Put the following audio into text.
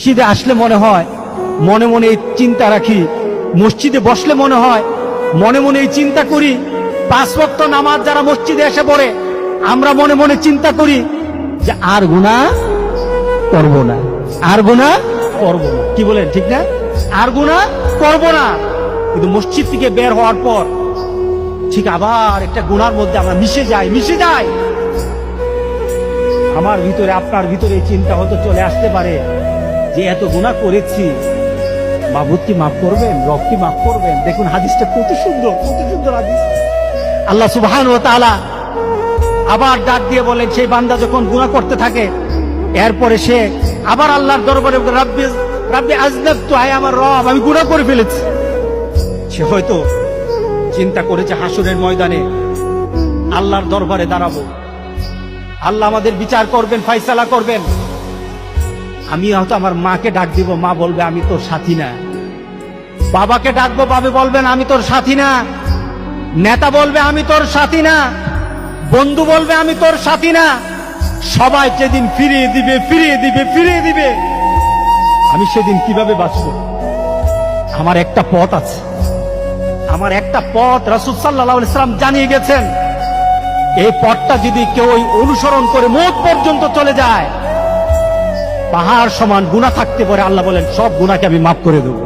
মসজিদে আসলে মনে হয় মনে মনে এই চিন্তা রাখি, মসজিদে বসলে মনে হয় মনে মনে এই চিন্তা করি, 5 ওয়াক্ত নামাজ যারা মসজিদে এসে পড়ে আমরা মনে মনে চিন্তা করি যে আর গুনাহ করব না, আর গুনাহ করব না। কি বলেন, ঠিক না? আর গুনাহ করব না। কিন্তু মসজিদ থেকে বের হওয়ার পর ঠিক আবার একটা গুনার মধ্যে আমরা মিশে যাই। আমার ভিতরে আপনার ভিতরে এই চিন্তা হয়তো চলে আসতে পারে যে এত গুনাহ করেছি, মাবুদ কি মাফ করবেন, রব কি মাফ করবেন? দেখুন হাদিসটা কত সুন্দর হাদিস। আল্লাহ সুবহানাহু ওয়া তাআলা আবার ডাক দিয়ে বলেন, সেই বান্দা যখন গুনাহ করতে থাকে এরপরে সে আবার আল্লাহর দরবারে রাব্বি আযনাবতু, আয় আমার রব আমি গুনাহ করে ফেলেছি। সে হয়তো চিন্তা করেছে হাসরের ময়দানে আল্লাহর দরবারে দাঁড়াবো, আল্লাহ আমাদের বিচার করবেন, ফয়সালা করবেন। আমি হয়তো আমার মাকে ডাক দিব, মা বলবে আমি তোর সাথী না। বাবাকে ডাকবো, বাবা বলবেন আমি তোর সাথী না। নেতা বলবে আমি তোর সাথী না। বন্ধু বলবে আমি তোর সাথী না। সবাই যেদিন ফিরিয়ে দিবে, আমি সেদিন কিভাবে বাঁচবো? আমার একটা পথ আছে, আমার একটা পথ রাসূল সাল্লাল্লাহু আলাইহি ওয়াসাল্লাম জানিয়ে গেছেন। এই পথটা যদি কেউ অনুসরণ করে মওত পর্যন্ত চলে যায়, পাহাড় সমান গুনাহ থাকতে পারে, আল্লাহ বলেন সব গুনাহকে আমি মাফ করে দেব।